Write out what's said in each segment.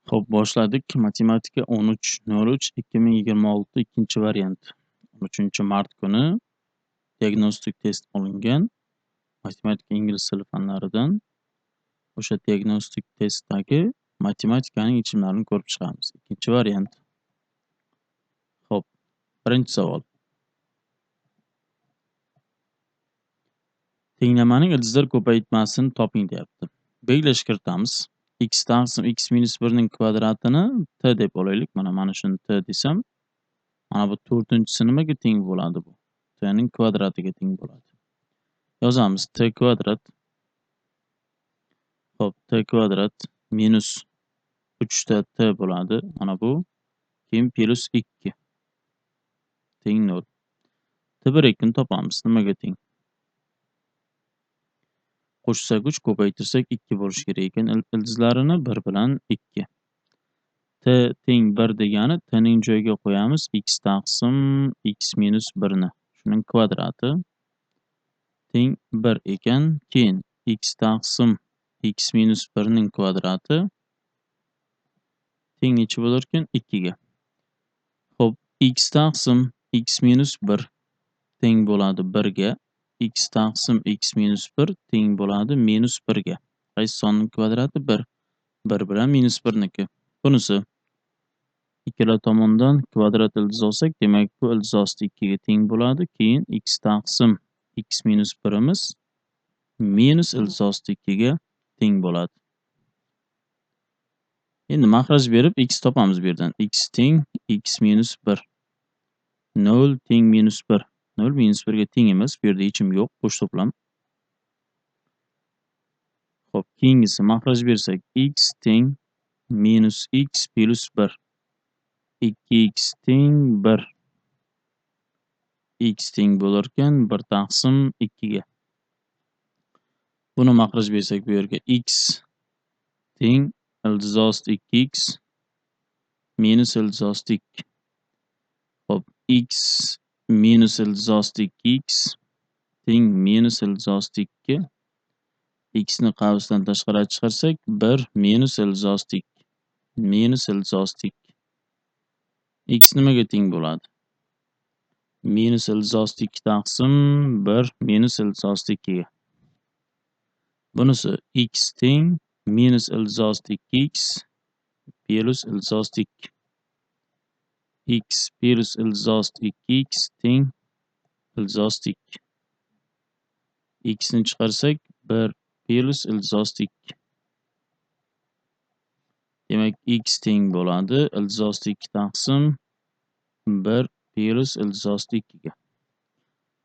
Xo'p, boshladik. Matematika 13.03.2026 ikkinchi variant. 13-mart kuni diagnostik test olingan. Matematika, ingliz tili fanlaridan. O'sha diagnostik testdagi matematikaning yechimlarini ko'rib chiqamiz. Ikkinchi variant. Xo'p, birinchi savol. Tenglamaning ildizlar ko'paytmasini toping deyapti. Belgilash kiritamiz. X taqsim x minus 1 ning kvadratini t deb olaylik. Mana shuni t desam, mana bu 4-inchisi nimaga teng bo'ladi bu? T ning kvadratiga teng bo'ladi. Yozamiz t kvadrat. Xo'p, t kvadrat minus 3 ta t bo'ladi. Mana bu keyin plus 2 teng 0. T1 ni topamiz. Nimaga teng? Qo'shsak 3, ko'paytirsak 2 bo'lishi kerak ekan. Ildizlarini 1 bilan 2. T teng 1 degani t ning joyiga qo'yamiz x taqsim x minus 1 ni. Shuning kvadrati teng 1 ekan. Keyin x taqsim x minus 1 ning kvadrati teng necha bo'lar ekan? 2 ga. Xo'p, x taqsim x minus 1 teng bo'ladi 1 ga. X taqsim x minus 1 teng bo'ladi minus 1 ga. Qaysi sonning kvadrati? 1. 1 bilan minus 1 niki. Bunisi ikkala tomondan kvadrat ildiz olsak, demak bu ildiz osti 2 ga teng bo'ladi. Keyin x taqsim x minus 1 imiz minus ildiz osti 2 ga teng bo'ladi. Endi mahraj berib x topamiz bu yerdan. X teng x minus 1. 0 teng minus 1. 0 minus 1 ga teng emas. Bu yerda yechim yo'q. Bo'sh to'plam. Xo'p, keyingisi mahraj bersak x teng minus x plus 1. 2x teng 1. X teng bo'lar ekan 1 taqsim 2 ga. Buni mahraj bersak bu yerga x teng ildiz osti 2x minus ildiz osti 2. Xo'p, x minus ildiz osti 2x teng minus ildiz osti 2. X ni qavsdan tashqariga chiqarsak 1 minus ildiz osti 2. Minus ildiz osti 2. X nimaga teng bo'ladi? Minus ildiz osti 2 taqsim 1 minus ildiz osti 2 ga. Bunisi x teng minus ildiz osti 2x plus ildiz osti 2. X plus ildiz osti 2x teng ildiz osti 2. X ni chiqarsak 1 plus ildiz osti 2. Demak x teng bo'ladi ildiz osti 2 taqsim 1 plus ildiz osti 2 ga.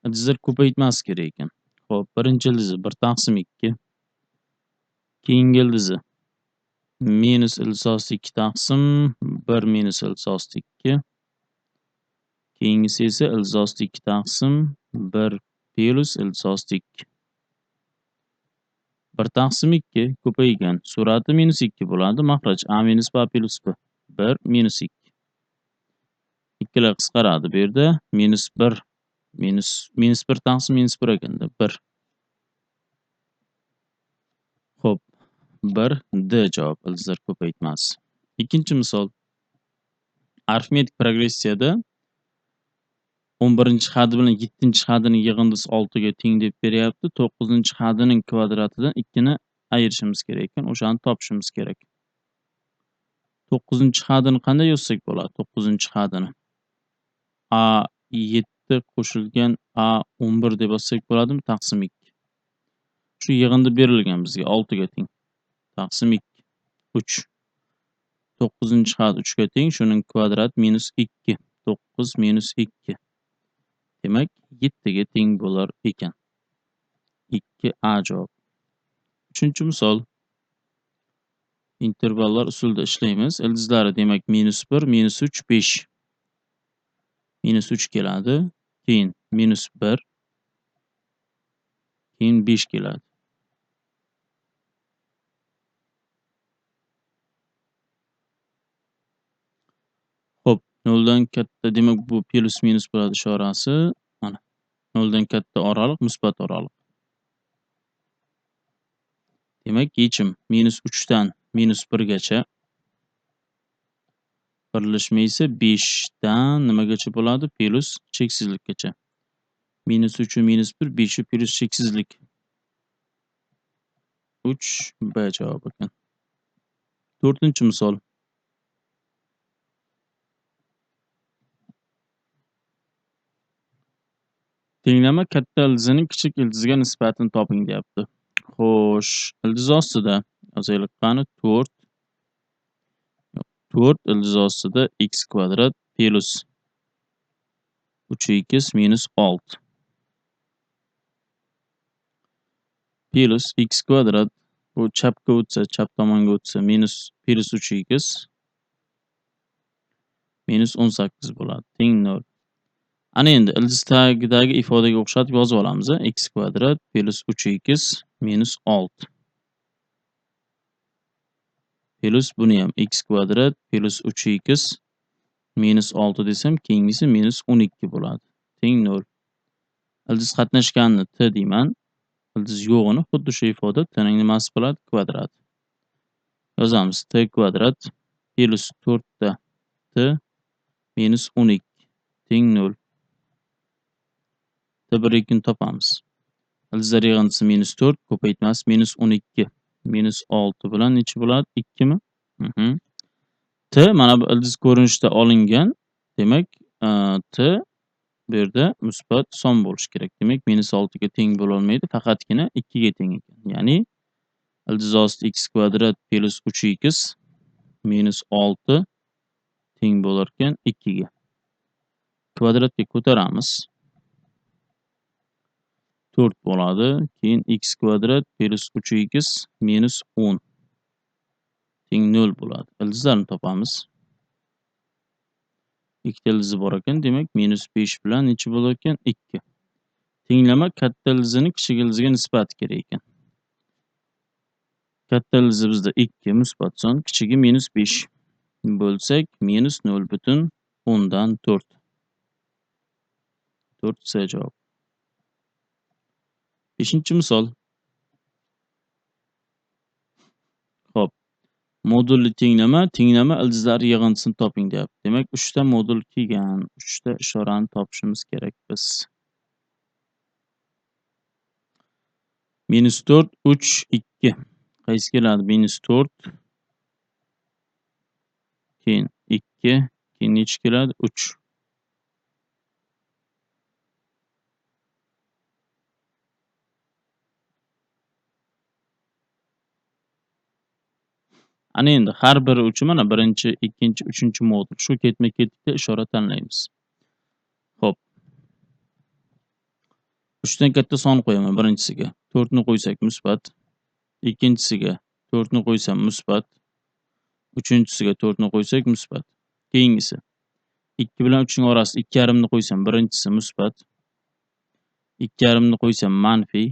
Ildizlar ko'paytmasi kerak ekan. Xo'p, birinchi ildizi 1 taqsim 2. Keyingi ildizi minus ildiz osti 2 taqsim 1 minus ildiz osti 2. Keyingisi esa ildiz osti 2 taqsim 1 plus ildiz osti 2. 1 taqsim 2 ko'paygan. Surati minus 2 bo'ladi. Mahraj a minus b plus b. 1 minus 2. Ikkilar qisqaradi bu yerda. Minus 1 minus 1 taqsim minus 1 ekanda 1. Xo'p, 1 D javob ildizlar ko'paytmasi. Ikkinchi misol. Arifmetik progressiyada 11-xadi bilan 7-xadining yig'indisi 6 ga teng deb beryapti. 9-xadining kvadratidan 2 ni ayirishimiz kerak ekan. O'shani topishimiz kerak. 9-xadini qanday yozsak bo'ladi? 9-xadini A7 qo'shilgan A11 deb yozsak bo'ladimi? Taqsim 2. Shu yig'indi berilgan bizga 6 ga teng. Taqsim 2. 3. 9-xad 3 ga teng. Shuning kvadrati minus 2. 9 minus 2. Demak 7 ga teng bo'lar ekan. 2A javob. Uchinchi misol. Intervallar usulida ishlaymiz. Ildizlari demak minus 1, minus 3, 5. Minus 3 keladi. Keyin minus 1. Keyin 5 keladi. Xo'p, 0 dan katta demak bu plus minus bo'ladi ishorasi. Mana 0 dan katta oraliq musbat oraliq. Demak yechim minus 3 dan minus 1 gacha birlashma esa 5 dan nimagacha bo'ladi? Plus cheksizlikgacha. Minus 3 minus 1, 5 plus cheksizlik. 3 B javob ekan. 4-misol. Tenglama katta ildizining kichik ildiziga nisbatini toping deyapti. Xo'sh, ildiz ostida yozaylik qani 4 ildiz ostida x kvadrat plus 3x minus 6 plus x kvadrat bu chapga o'tsa, chap tomonga o'tsa minus plus 3x minus 18 bo'ladi. Teng 0. Ana endi ildiz tagidagi ifodaga o'xshatib yozib olamiz. X kvadrat plus 3x minus 6 plus buni ham x kvadrat plus 3x minus 6 desam, keyingisi minus 12 bo'ladi. Teng 0. Ildiz qatnashganini t deyman. Ildiz yo'g'ini xuddi shu ifoda t'ning nimasi bo'ladi? Kvadrat. Yozamiz. T kvadrat plus 4 t minus 12 teng 0. T1 topamiz. Ildizlar yig'indisi minus 4, ko'paytmasi minus 12. Minus 6 bilan nechi bo'ladi? 2 mi? T mana bu ildiz ko'rinishida olingan. Demak, T bu yerda musbat son bo'lishi kerak. Demak, minus 6 ga teng bo'la olmaydi, faqatgina 2 ga teng ekan. Ya'ni ildiz osti x kvadrat plus 3x minus 6 teng bo'lar ekan 2 ga. Kvadratga ko'taramiz. 4 bo'ladi. Keyin x kvadrat plus 3x minus 10 teng 0 bo'ladi. Ildizlarni topamiz. Ikkita ildizi bor ekan, demak minus 5 bilan nechi bo'lar ekan? 2. Tenglama katta ildizining kichik ildiziga nisbati kerak ekan. Katta ildizi bizda 2 musbat son, kichigi minus 5 bo'lsak minus 0,10 4 C javob. 5-misol. Xo'p. Modulli tenglama ildizlar yig'indisini toping deyapti. Demak, 3 ta modul kelgan. 3 ta ishorani topishimiz kerak biz. Minus 4, 3, 2. Qaysi keladi? Minus 4. Keyin 2. Keyin nechi keladi? 3. Ana endi har biri uchun mana birinchi, ikkinchi, uchinchi modul shu ketma-ketlikda ishora tanlaymiz. Xo'p. 3 dan katta son qo'yaman birinchisiga. 4 ni qo'ysak musbat. Ikkinchisiga 4 ni qo'ysam musbat. Uchinchisiga 4 ni qo'ysak musbat. Keyingisi 2 bilan 3 ning orasida 2,5 ni qo'ysam birinchisi musbat. 2,5 ni qo'ysam manfiy.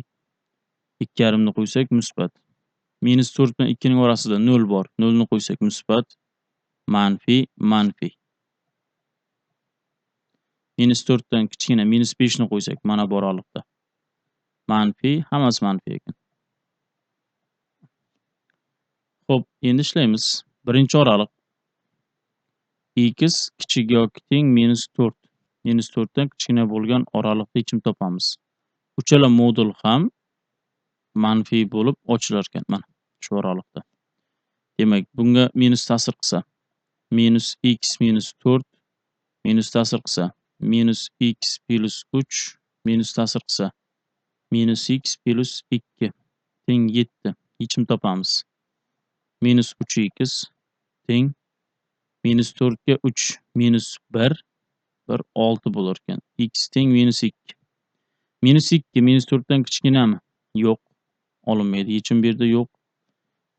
2,5 ni qo'ysak musbat. Minus 4 bilan 2 ning orasida 0 bor. 0 ni qo'ysak musbat. Manfiy, manfiy. Minus 4 dan kichkina minus 5 ni qo'ysak mana bu oraliqda. Manfiy, hammasi manfiy ekan. Xo'p, endi ishlaymiz. Birinchi oraliq x kichik yoki teng minus 4. Minus 4 dan kichkina bo'lgan oraliqda yechim topamiz. Uchala modul ham manfiy bo'lib ochilar ekan mana shu oraliqda. Demak, bunga minus ta'sir qilsa, minus x minus 4 minus ta'sir qilsa, minus x plus 3 minus ta'sir qilsa, minus x plus 2 teng 7. Yechim topamiz. Minus 3x teng minus 4 ga 3 minus 1 6 bo'lar ekan. X teng minus 2. Minus 2 minus 4 dan kichkinami? Yo'q. Olinmaydi. Yechim bu yerda yo'q.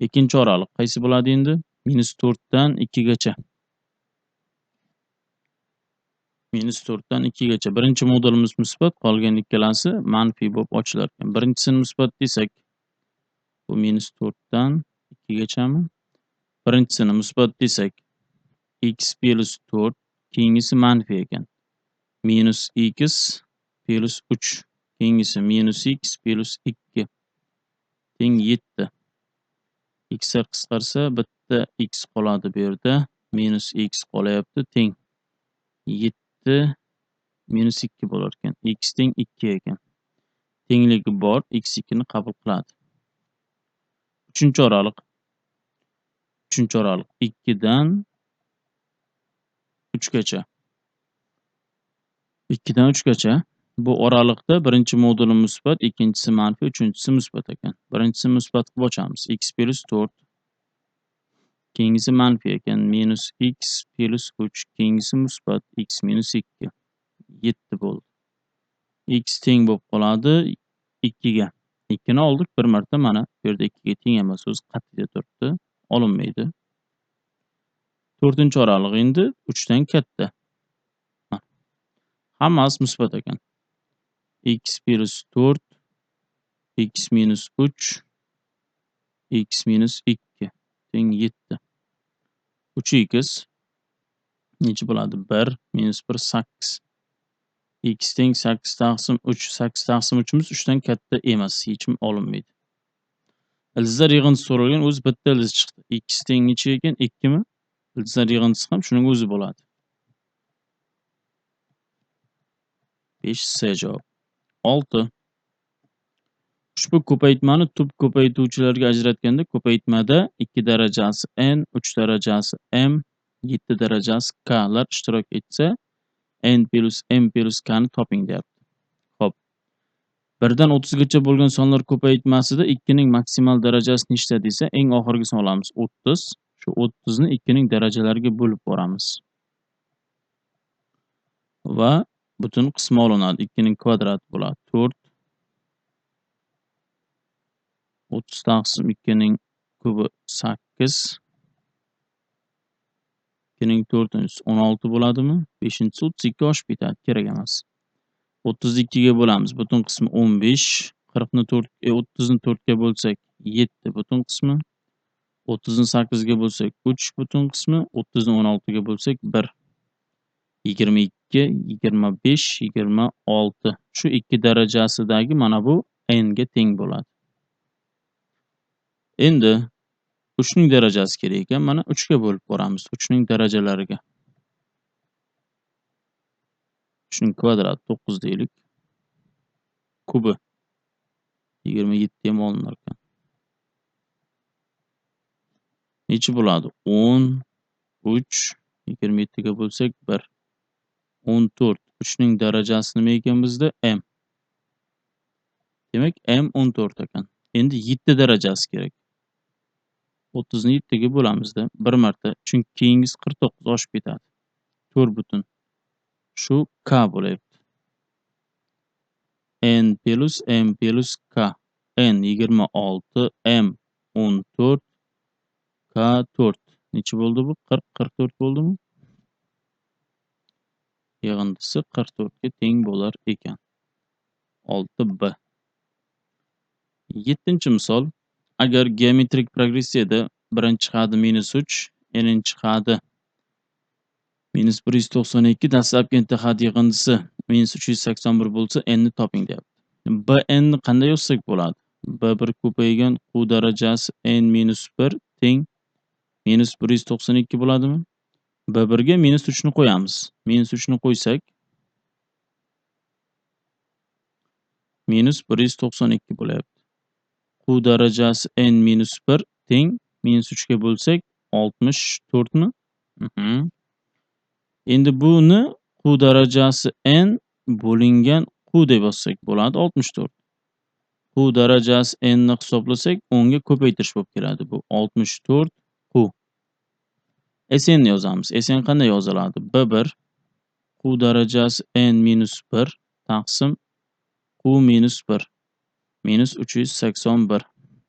Ikkinchi oraliq qaysi bo'ladi endi? Minus 4 dan 2 gacha. Minus 4 dan 2 gacha. Birinchi modulimiz musbat, qolgan ikkalasi manfiy bo'lib ochilar ekan. Birinchisini musbat desak, bu minus 4 dan 2 gachami? Birinchisini musbat desak, x plus 4, keyingisi manfiy ekan. Minus x plus 3, keyingisi minus x plus 2 teng 7. X'lar qisqarsa bitta x qoladi bu yerda. minus x qolayapti teng 7 minus 2 bo'lar ekan. X teng 2 ekan. Tengligi bor, x2 ni qabul qiladi. 3-oraliq. 3-oraliq 2 dan 3 gacha. 2 dan 3 gacha. Bu oraliqda birinchi moduli musbat, ikkinchisi manfiy, uchinchisi musbat ekan. Birinchisi musbat qilib ochamiz. X plus 4. Keyingisi manfiy ekan. Minus x plus 3. Keyingisi musbat x minus 2. 7 bo'ldi. X teng bo'lib qoladi 2 ga. 2 ni oldik bir marta mana bu yerda 2 ga teng emas, o'zi qat'iy turibdi. Olinmaydi. 4-oraliq endi 3 dan katta. Hammasi musbat ekan. X plus 4 x minus 3 x minus 2 teng 7. 3x necha bo'ladi? 1 minus 1 8. X teng 8 taqsim 3. 8 taqsim 3 imiz 3 dan katta emas, yechim olinmaydi. Ildizlar yig'indisi so'ralgan, o'zi bitta ildiz chiqdi. X teng necha ekan? 2 mi? Ildizlar yig'indisi ham shuning o'zi bo'ladi. 5C javob. 6. Ushbu ko'paytmani tub ko'paytuvchilarga ajratganda ko'paytmada 2 darajasi n, 3 darajasi m, 7 darajasi k lar ishtirok etsa, n plus m plus k ni toping deyapti. Xo'p. 1 dan 30 gacha bo'lgan sonlar ko'paytmasida 2 ning maksimal darajasi nechta desa, eng oxirgisini olamiz 30. Shu 30 ni 2 ning darajalariga bo'lib boramiz. Va butun qismi olinadi. 2 ning kvadrati bo'ladi 4. 30 taqsim 2 ning kubi 8. 2 ning 4-inchisi 16 bo'ladimi? 5-inchisi 32 oshib ketadi, kerak emas. 32 ga bo'lamiz. Butun qismi 15. 40 ni 30 ni 4 ga bo'lsak 7 butun qismi. 30 ni 8 ga bo'lsak 3 butun qismi. 30 ni 16 ga bo'lsak 1. 22, 25, 26. Shu 2 darajasidagi mana bu n ga teng bo'ladi. Endi 3 ning darajasi kerak ekan. Mana 3 ga bo'lib boramiz. 3 ning darajalariga. 3 ning kvadrati 9 deylik. Kubi 27 ham olinar ekan. Necha bo'ladi? 10, 3, 27 ga bo'lsak 1. 14. 3 ning darajasi nima ekan bizda? M. Demak, M 14 ekan. Endi 7 darajasi kerak. 30 ni 7 ga bo'lamizda bir marta. Chunki keyingisi 49 oshib ketadi. 4 butun. Shu K bo'layapti. N plus M plus K. N 26, M 14, K 4. Necha bo'ldi bu? 40, 44 bo'ldimi? Yig'indisi 44 ga teng bo'lar ekan. 6B. 7-misol. Agar geometrik progressiyada birinchi hadi -3, n'inchi hadi -192, dastlabki inta had yig'indisi -381 bo'lsa, n ni toping deyapti. Bn ni qanday yozsak bo'ladi? B1 ko'paygan q darajasi n-1 teng -192 bo'ladimi? B1 ga -3 ni qo'yamiz. -3 ni qo'ysak -192 bo'layapti. Q darajasi n-1 teng -3 ga bo'lsak 64 mi? Endi buni Q darajasi n bo'lingan Q deb yozsak bo'ladi 64. Q darajasi n ni hisoblasak 10 ga ko'paytirish bo'lib keladi bu 64 Q. Sn ni yozamiz. Sn qanday yoziladi? B1 Q darajasi n-1 taqsim Q-1 -381.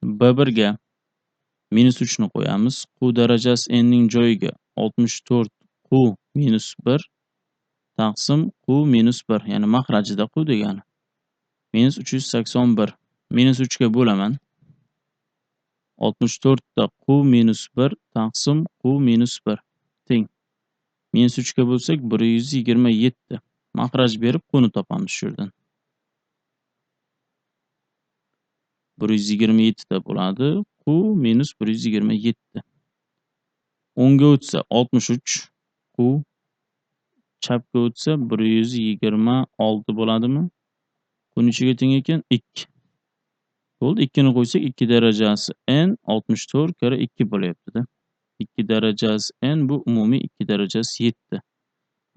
B1 ga -3 ni qo'yamiz. Q darajasi n ning joyiga 64 Q-1 taqsim Q-1, ya'ni mahrajida Q degani. -381. -3 ga bo'laman. 64 da Q-1 taqsim Q-1 teng. -3 ga bo'lsak 127. Mahraj berib Q'ni topamiz shu yerdan. 127 da bo'ladi. Q -127. o'ngga o'tsa 63, u chapga o'tsa 126 bo'ladimi? Bu nechaga teng ekan? 2. Bo'ldi, 2 ni qo'ysak 2 darajasi n 64 kara 2 bo'lyapti-da. 2 darajasi n bu umumiy 2 darajasi 7.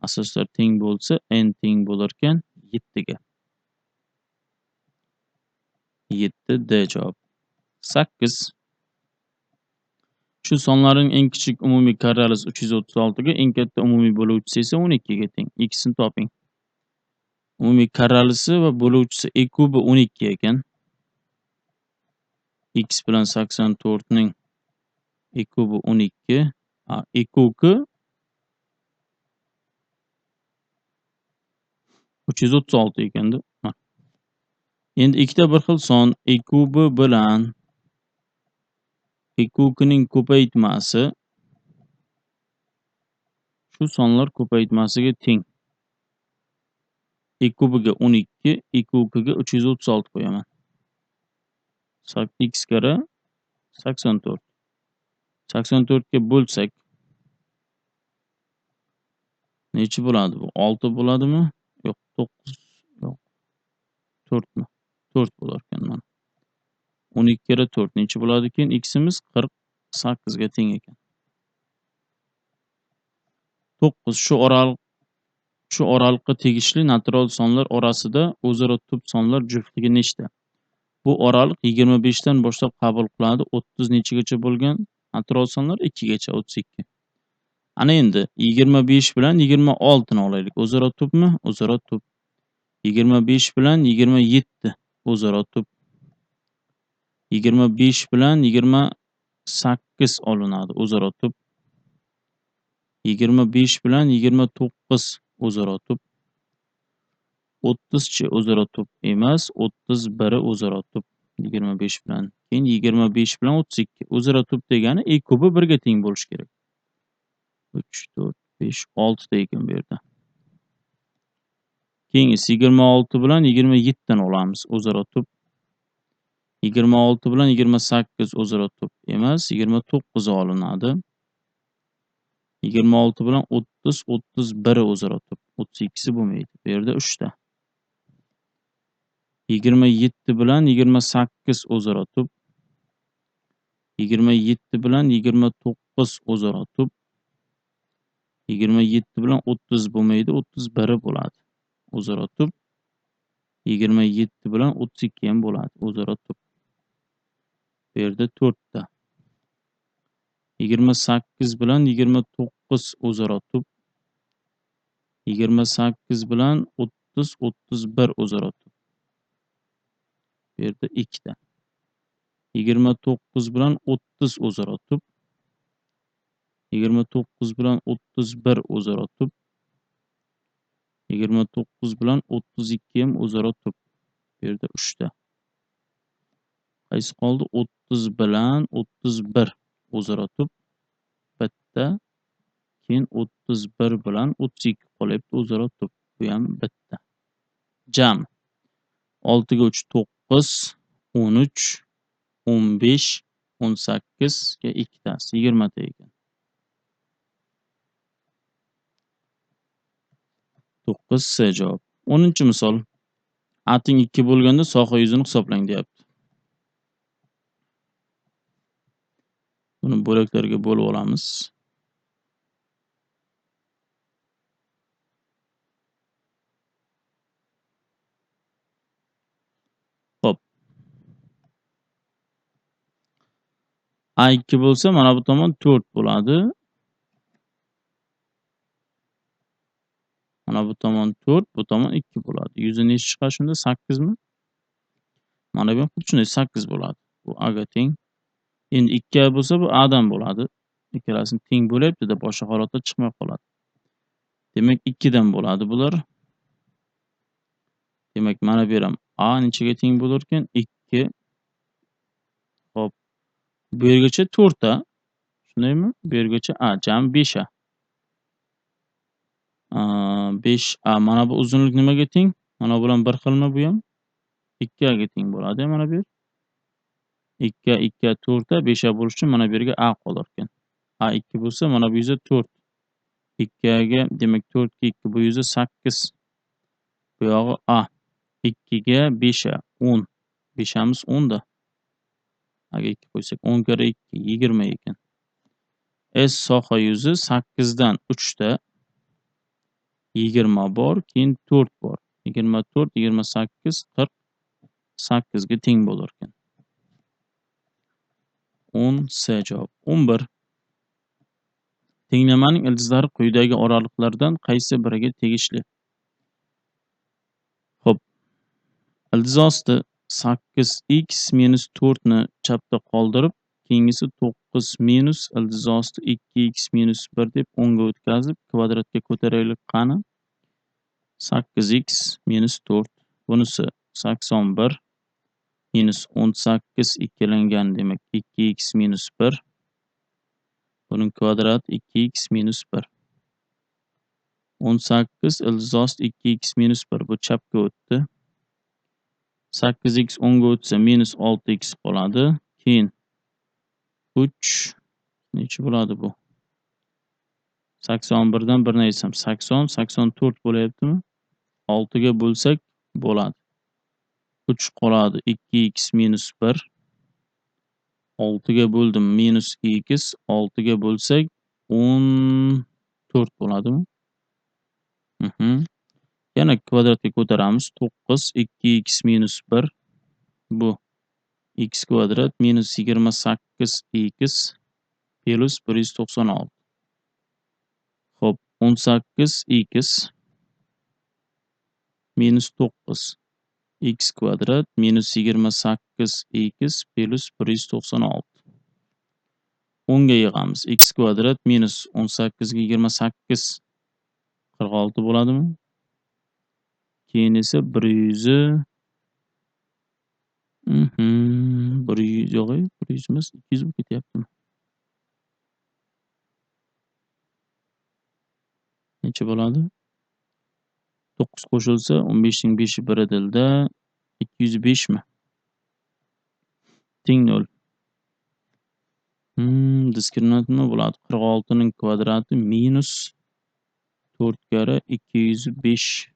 Asoslar teng bo'lsa n teng bo'larkan 7 ga. 7 D javob. 8. Shu sonlarning eng kichik umumiy karralisi 336 ga, eng katta umumiy bo'luvchisi esa 12 ga teng. Ikkisini toping. Umumiy karralisi va bo'luvchisi e kubi 12 ekan. X bilan 84 ning e kubi 12. E kubi 336 ekanda. Endi ikkita bir xil son e kubi bilan e kubining ko'paytmasi shu sonlar ko'paytmasiga teng. E kubiga 12, e kubiga 336 qo'yaman. X kara 84. 84 ga bo'lsak nechi bo'ladi bu? 6 bo'ladimi? Yo'q, 9, yo'q. 4 mi? 4 bo'lar ekan mana. 12 kara 4 nechi bo'ladi ekan? X'imiz 48 ga teng ekan. 9 shu oraliqqa tegishli natural sonlar orasida o'zaro tub sonlar juftligi nechta? Bu oraliq 25 dan boshlab qabul qiladi. 30 nechigacha bo'lgan? Natural sonlar 2 gacha, 32. Ana endi 25 bilan 26 ni olaylik. O'zaro tubmi? O'zaro tub. 25 bilan 27 o'zaro tub. 25 bilan 28 olinadi o'zaro tub. 25 bilan 29 o'zaro tub. 30 chi o'zaro tub emas, 31 o'zaro tub. 25 bilan. Keyin 25 bilan 32 o'zaro tub degani e kubi 1 ga teng bo'lishi kerak. 3, 4, 5, 6 ta ekan bu yerda. Keyingisi 26 bilan 27 dan olamiz o'zaro tub. 26 bilan 28 o'zaro tub emas, 29 olinadi. 26 bilan 30, 31 o'zaro tub. 32si bo'lmaydi. Bu yerda 3 ta. 27 bilan 28 o'zaro tub. 27 bilan 29 o'zaro tub. 27 bilan 30 bo'lmaydi, 31 bo'ladi. O'zaro tub. 27 bilan 32 ham bo'ladi. O'zaro tub. Bu yerda 4 ta. 28 bilan 29 o'zaro tub. 28 bilan 30, 31 o'zaro tub. Bu yerda 2 ta. 29 bilan 30 o'zaro tub. 29 bilan 31 o'zaro tub. 29 bilan 32 ham o'zaro tub. Bu yerda 3 ta. Qaysi qoldi? 30 bilan 31 o'zaro tub. Bitta. Keyin 31 bilan 32 qolyapti o'zaro tub. Bu ham bitta. Jam 6 ga 3 9, 13, 15, 18 ga ikkitasi 20 ta ekan. 9 C javob. 10-misol. A teng 2 bo'lganda soha yuzini hisoblang deyapti. Buni bo'laklarga bo'lib olamiz. Xo'p. A2 bo'lsa mana bu tomon 4 bo'ladi. Mana bu tomon 4, bu tomon 2 bo'ladi. Yuzi nechi chiqadi shunda? 8 mi? Mana bu ham xuddi shunday 8 bo'ladi. Bu A ga teng. Endi 2 A bo'lsa bu A dan bo'ladi. Ikkalasini teng bo'lyapti-da, boshqa holatda chiqmay qoladi. Demak 2 dan bo'ladi bular. Demak mana bu ham A nechaga teng bo'lar ekan? 2. Xo'p. Bu yergacha 4 ta. Shundaymi? Bu yergacha A jami 5 A. 5 A. Mana bu uzunlik nimaga teng? Mana bu bilan bir xilmi bu ham? 2 A ga teng bo'ladi mana bu yer. 2 A 4 A 5 A bo'lishi uchun mana bu yerga A qolar ekan. A2 bo'lsa, mana bu yerda 4. 2 demak 4 ga 2 bu yerda 8. Bu yog'i A. 2 ga 5 10. 5 10 da. Agar 2 qo'ysak 10 kara 2 20 ekan. S soha yuzi 8 dan 3 ta 20 bor, keyin 4 bor. 24, 28, 48 ga teng bo'lar ekan. 10 C javob. 11. Tenglamaning ildizlari quyidagi oraliklardan qaysi biriga tegishli? Xo'p, ildiz osti 8x minus 4 ni chapda qoldirib, keyingisi 9 minus ildiz osti 2x minus 1 deb 10 ga o'tkazib, kvadratga ko'taraylik qani? 8x minus 4. Bunisi 81 minus 18 ikkilangan demak 2x minus 1. Buning kvadrati 2x minus 1. 18 ildiz osti 2x minus 1 bu chapga o'tdi. 8x 10 ga o'tsa minus 6x qoladi. Keyin 3 necha bo'ladi bu? 81 dan 1 ni aytsam 80, 84 bo'layaptimi? 6 ga bo'lsak bo'ladi. 3 qoladi 2x minus 1. 6 ga bo'ldim minus x. 6 ga bo'lsak 14 bo'ladimi? Yana kvadratga ko'taramiz. 9 2x minus 1 bu x kvadrat minus 28x plus 196. Xo'p, 18x minus 9 x kvadrat minus 28x plus 196. 10 ga yig'amiz. X kvadrat minus 18 ga 28 46 bo'ladimi? Keyin esa 100 100 yo'q, 100 emas, 200 bo'lib ketyaptimi? Necha bo'ladi? 9 qo'shilsa 15 ning 5i 1 edilda 205 mi? Teng 0. Diskriminant nima bo'ladi? 46 ning kvadrati minus 4 kara 205.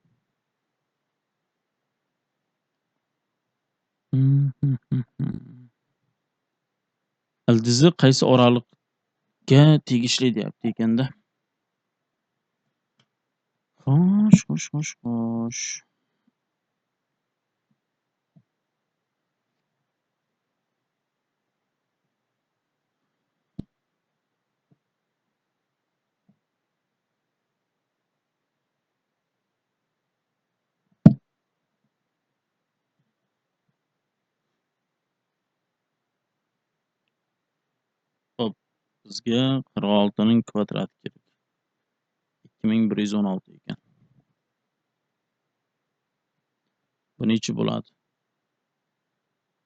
Ildizi qaysi oralikka tegishli deyapti ekanda? Xo'sh. Xo'p, bizga 46 ning kvadrati kerak. 2116 ekan. Bu necha bo'ladi?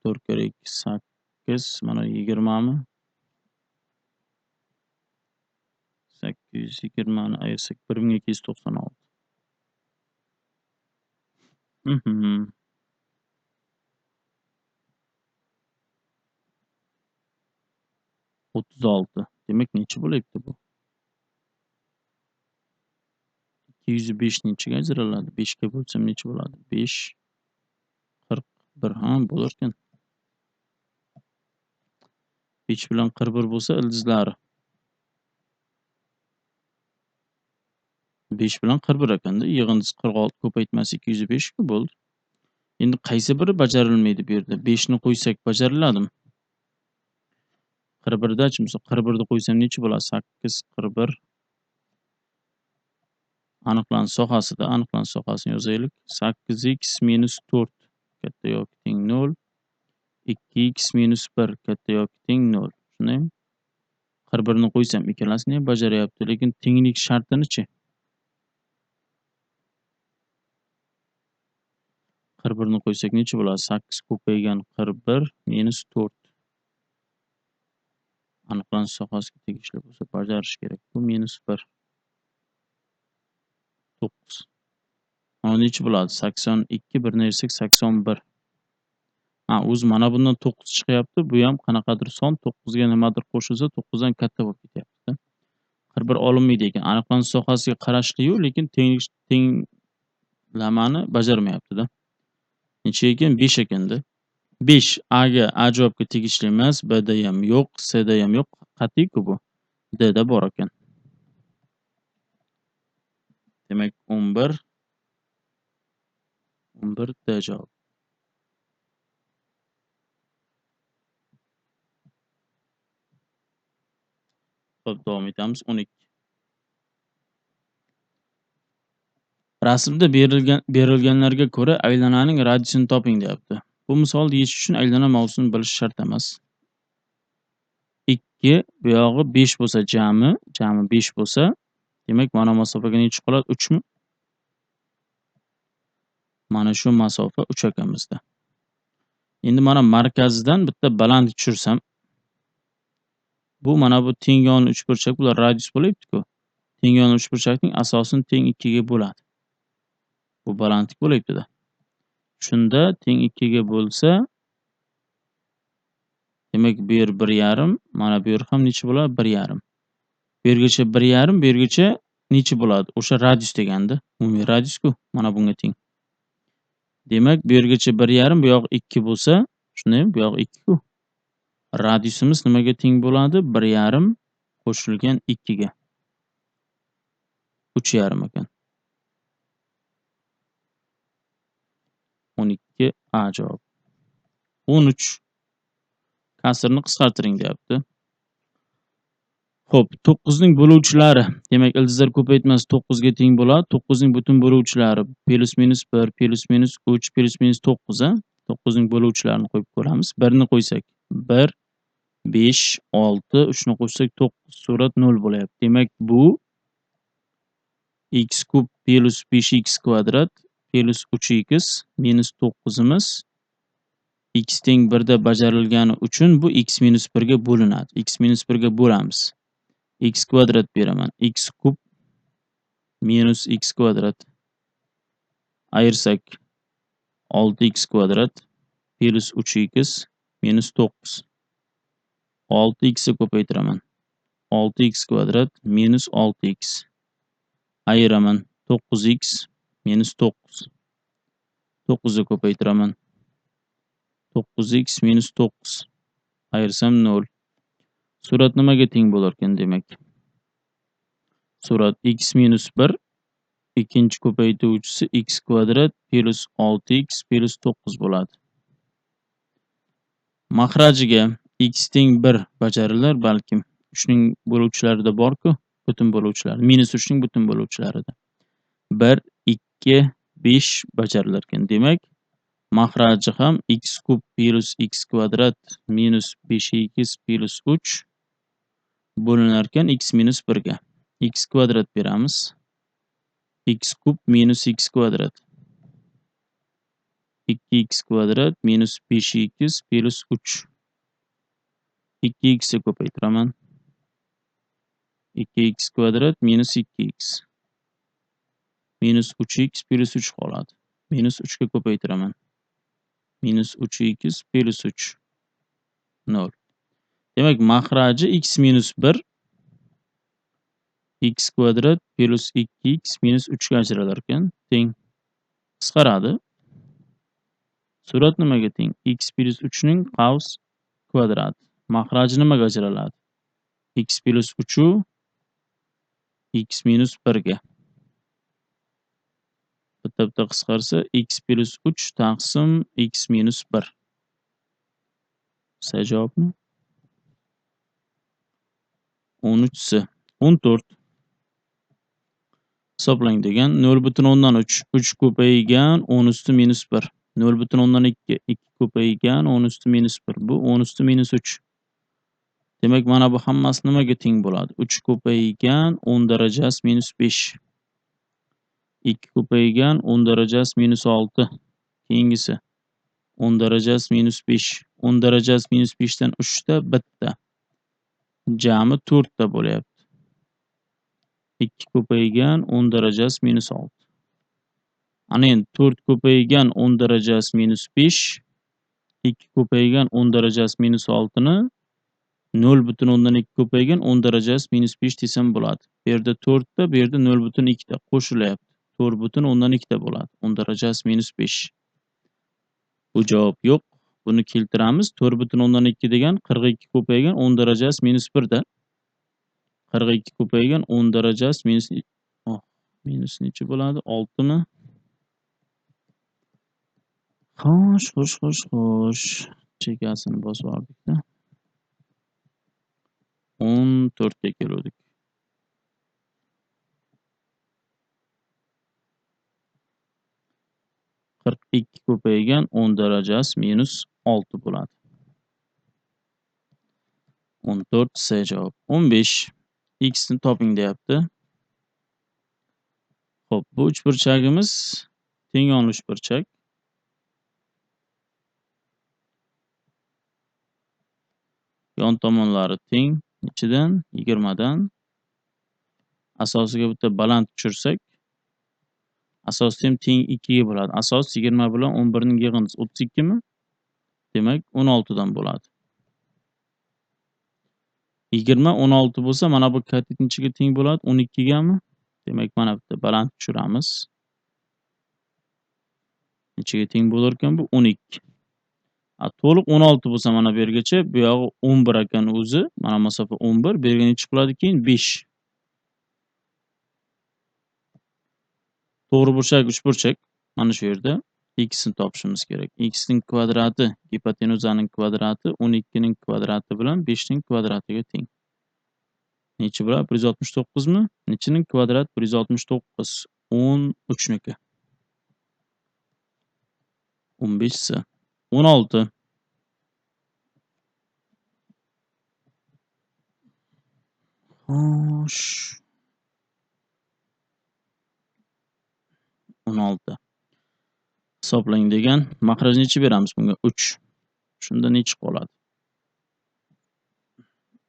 4 kara 2 8, mana 20 mi? 820 ni ayirsak 1296. 36. Demak necha bo'lyapti bu? 205 nechaga ajraladi? 5 ga bo'lsam necha bo'ladi? 5 41 bo'lar ekan. 5 bilan 41 bo'lsa ildizlari 5 bilan 41 ekanda. Yig'indisi 46, ko'paytmasi 205 bo'ldi. Endi qaysi biri bajarilmaydi bu yerda? 5 ni qo'ysak bajariladimi? 41 dachi, misol 41 ni qo'ysam necha bo'ladi? 8 41. Aniqlanish sohasini yozaylik. 8x minus 4 katta yoki teng 0. 2x minus 1 katta yoki teng 0. Shundaymi? 41 ni qo'ysam ikkalasini ham bajaryapti, lekin tenglik shartini-chi? 41 ni qo'ysak necha bo'ladi? 8 ko'paygan 41 minus 4. Aniqlanish sohasiga tegishli bo'lsa bajarish kerak. Bu minus 1. 9. Mana necha bo'ladi? 82 1 ni ayirsak 81. O'zi mana bundan 9 chiqyapti. Bu ham qanaqadir son 9 ga nimadir qo'shilsa 9 dan katta bo'lib ketyapti. bir olinmaydi ekan. Aniqlanish sohasiga qarashli-yu, lekin tenglamani bajarmayapti-da. Necha ekan? 5 ekanda. 5 A ga A javobga tegishli emas, B da ham yo'q, C da ham yo'q. Qat'iy-ku bu. D da bor ekan. Demak 11 D javob. Xo'p, davom etamiz. 12. Rasmda berilganlarga ko'ra aylananing radiusini toping deyapti. Bu misolni yechish uchun aylana mavzusini bilish shart emas. 2 bu yog'i 5 bo'lsa jami 5 bo'lsa, demak mana masofaga nechi qoladi? 3 mi? Mana shu masofa 3 ekan bizda. Endi mana markazidan bitta baland tushirsam, bu mana bu teng yonli uchburchak, bular radius bo'layapti-ku. Teng yonli uchburchakning asosini teng 2 ga bo'ladi. Bu balandlik bo'layapti-da. Shunda teng 2 ga bo'lsa, demak bu yer 1,5, mana bu yer ham necha bo'ladi? 1,5. Bu yergacha 1,5, bu yergacha necha bo'ladi? O'sha radius deganda, umumiy radius-ku, mana bunga teng. Demak, bu yergacha 1,5, bu yoq 2 bo'lsa, shunda ham bu yoq 2 ku. Radiusimiz nimaga teng bo'ladi? 1,5 qo'shilgan 2 ga. 3,5 ekan. 12 A javob. 13 kasrni qisqartiring deyapti. Xo'p, 9 ning bo'luvchilari, demak ildizlar ko'paytmasi 9 ga teng bo'ladi. 9 ning butun bo'luvchilari +- 1 +- 3 +- 9 a. 9 ning bo'luvchilarini qo'yib ko'ramiz. 1 ni qo'ysak 1, 5, 6, 3 ni qo'shsak 9. Surat 0 bo'lyapti. Demak bu x kub + 5x kvadrat + 3x minus 9 imiz x teng 1 da bajarilgani uchun bu x minus 1 ga bo'linadi. X minus 1 ga bo'lamiz. X kvadrat beraman. X kub minus x kvadrat ayirsak 6x kvadrat plus 3x minus 9. 6x ni ko'paytiraman. 6x kvadrat minus 6x ayiraman. 9x minus 9. 9 ni ko'paytiraman. 9x minus 9 ayirsam 0. Surat nimaga teng bo'lar ekan demak? Surat x minus 1 ikkinchi ko'paytuvchisi x kvadrat plus 6x plus 9 bo'ladi. Mahrajiga x teng 1 bajarilar balkim 3 ning bo'luvchilarida bor-ku, butun bo'luvchilar. Minus 3 ning butun bo'luvchilarida. 1, 2, 5 bajarilar ekan. Demak, mahraji ham x kub plus x kvadrat minus 5x plus 3 bo'linar ekan x minus 1 ga. X kvadrat beramiz. X kub minus x kvadrat. 2x kvadrat minus 5x plus 3. 2x ni ko'paytiraman. 2x kvadrat minus 2x. Minus 3x plus 3 qoladi. Minus 3 ga ko'paytiraman. Minus 3x plus 3. 0. Demak, mahraji x minus 1 x kvadrat plus 2x minus 3 ga ajralar ekan. Teng. Qisqaradi. Surat nimaga teng? X plus 3 ning qavs kvadrat. Mahraji nimaga ajraladi? X plus 3 x minus 1 ga. Bitta qisqarsa x plus 3 taqsim x minus 1. C javobmi? 13. 14. Hisoblang degan 0,3. 3 ko'paygan 10 usti minus 1. 0,2. 2 ko'paygan 10 usti minus 1. Bu 10 usti minus 3. Demak, mana bu hammasi nimaga teng bo'ladi? 3 ko'paygan 10 darajasi minus 5. 2 ko'paygan 10 darajasi minus 6. Keyingisi 10 darajasi minus 5. 10 darajasi minus 5 dan 3 ta bitta. Jami 4 ta bo'lyapti. 2 ko'paygan 10 darajasi minus 6. Ana endi 4 ko'paygan 10 darajasi minus 5. 2 ko'paygan 10 darajasi minus 6 ni 0,2 ko'paygan 10 darajasi minus 5 desam bo'ladi. Bu yerda 4 ta, bu yerda 0,2 ta qo'shilyapti. 4,2 ta bo'ladi. 10 darajasi minus 5. Bu javob yo'q. Buni keltiramiz. 4,2 degan 42 ko'paygan 10 darajasi minus 1 da. 42 ko'paygan 10 darajasi minus minus necha bo'ladi? 6 mi? Xo'sh. Chegasini bosib oldik-da. 14 ga keldik. 42 ko'paygan 10 darajasi minus 6 bo'ladi. 14 C javob. 15 x ni toping deyapti. Xo'p, bu uchburchagimiz teng yon uchburchak. Yon tomonlari teng. Ichidan 20 dan asosiga bitta baland tushirsak, asosi ham teng 2 ga bo'ladi. Asos 20 bilan 11 ning yig'indisi 32 mi? Demak, 16 dan bo'ladi. 20 16 bo'lsa, mana bu katet nechiga teng bo'ladi? 12 gami? Demak, mana bitta baland tushiramiz. Nechiga teng bo'lar ekan bu? 12. To'liq 16 bo'lsa, mana bu yergacha, bu yog'i 11 ekan o'zi. Mana masofa 11, bu yerga necha qiladi keyin? 5. To'g'ri burchak, uchburchak. Mana shu yerda x ni topishimiz kerak. X ning kvadrati, gipotenuzaning kvadrati 12 ning kvadrati bilan 5 ning kvadratiga teng. Necha bo'ladi? 169 mi? Nechining kvadrat? 169. 13 niki. 15 C. 16. Xo'sh. 16. Hisoblang degan. Mahraj necha beramiz bunga? 3. Shunda necha qoladi?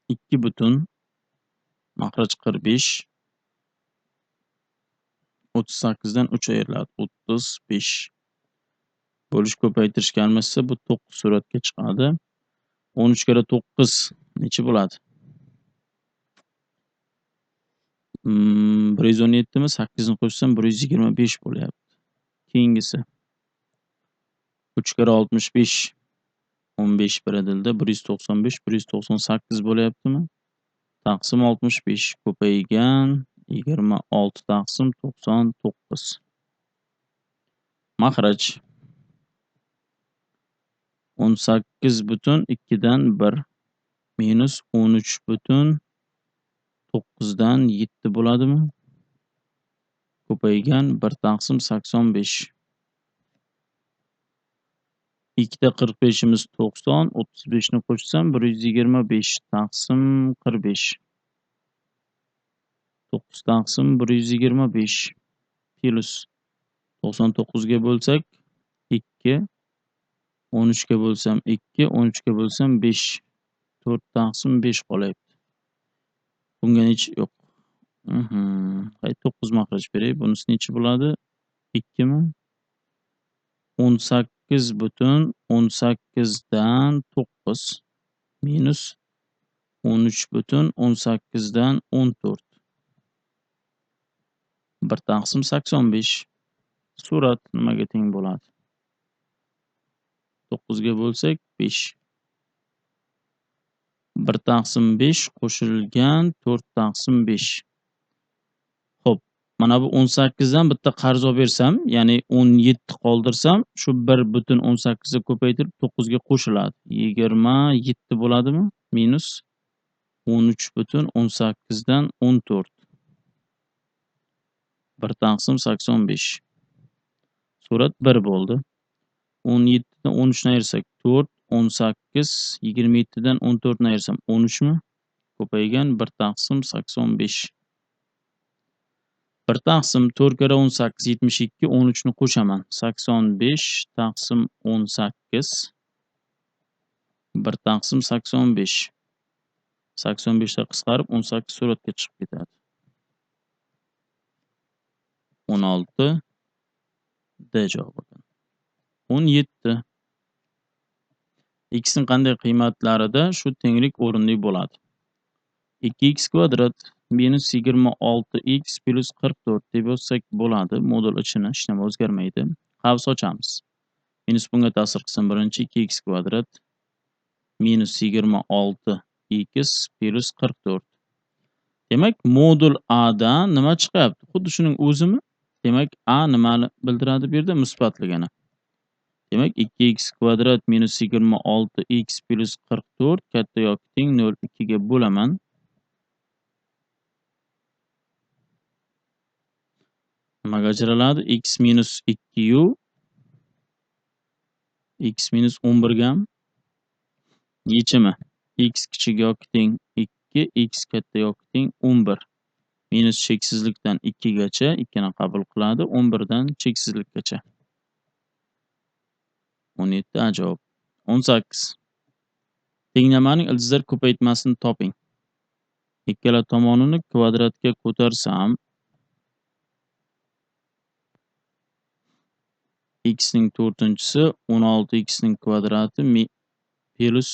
2 butun mahraj 45. 38 dan 3 ayriladi. 35. Bo'lish ko'paytirishga almashsa bu 9 suratga chiqadi. 13 kara 9 necha bo'ladi? 117 mi? 8 ni qo'shsam 125 bo'lyapti. Keyingisi 3 kara 65 15 biradilda 195 198 bo'lyaptimi? Taqsim 65 ko'paygan 26 taqsim 99. Mahraj 18 butun 2 dan 1 minus 13 butun 9 dan 7 bo'ladimi? Ko'paygan 1 taqsim 85. 2 da 45 imiz 90, 35 ni qo'shsam 125 taqsim 45. 9 taqsim 125 plus 99 ga bo'lsak 2, 13 ga bo'lsam 2, 13 ga bo'lsam 5. 4 taqsim 5 qolyapti. Bunga necha yo'q. 9 mahraj beray. Bunisi necha bo'ladi? 2 mi? 18 butun 18 dan 9 minus 13 butun 18 dan 14. 1 taqsim 85. Surat nimaga teng bo'ladi? 9 ga bo'lsak 5. 1 taqsim 5 qo'shilgan 4 taqsim 5. Xo'p, mana bu 18 dan bitta qarz olib bersam, ya'ni 17 qoldirsam, shu 1,18 ga ko'paytirib 9 ga qo'shiladi. 27 bo'ladimi? Minus 13,18 dan 14. 1 taqsim 85. Surat 1 bo'ldi. 17 dan 13 ni ayirsak 4, 18, 27 dan 14 ni ayirsam 13 mi? Ko'paygan 1 taqsim 85. 1 taqsim 4 kara 18 72, 13 ni qo'shaman. 85 taqsim 18. 1 taqsim 85. 85 da qisqarib 18 suratga chiqib ketadi. 16 D javob ekan. 17. X'ning qanday qiymatlarida shu tenglik o'rinli bo'ladi? 2x kvadrat minus 26x plus 44 deb yozsak bo'ladi. Modul ichini hech nima o'zgarmaydi. Qavs ochamiz. Minus bunga ta'sir qilsin. Birinchi 2x kvadrat minus 26x plus 44. Demak, modul A dan nima chiqyapti? Xuddi shuning o'zimi? Demak, A nimani bildiradi bu yerda? Musbatligini. Demak, 2x kvadrat minus 26x plus 44 katta yoki teng 0,2 ga bo'laman. Nimaga ajraladi? X minus 2 yu x minus 11 gam yechimi x kichik yoki teng 2, x katta yoki teng 11. Minus cheksizlikdan 2 gacha 2 ni qabul qiladi, 11 dan cheksizlikgacha. 17 A javob. 18. Tenglamaning ildizlar ko'paytmasini toping. Ikkala tomonini kvadratga ko'tarsam x ning 4-chisi 16x ning kvadrati plus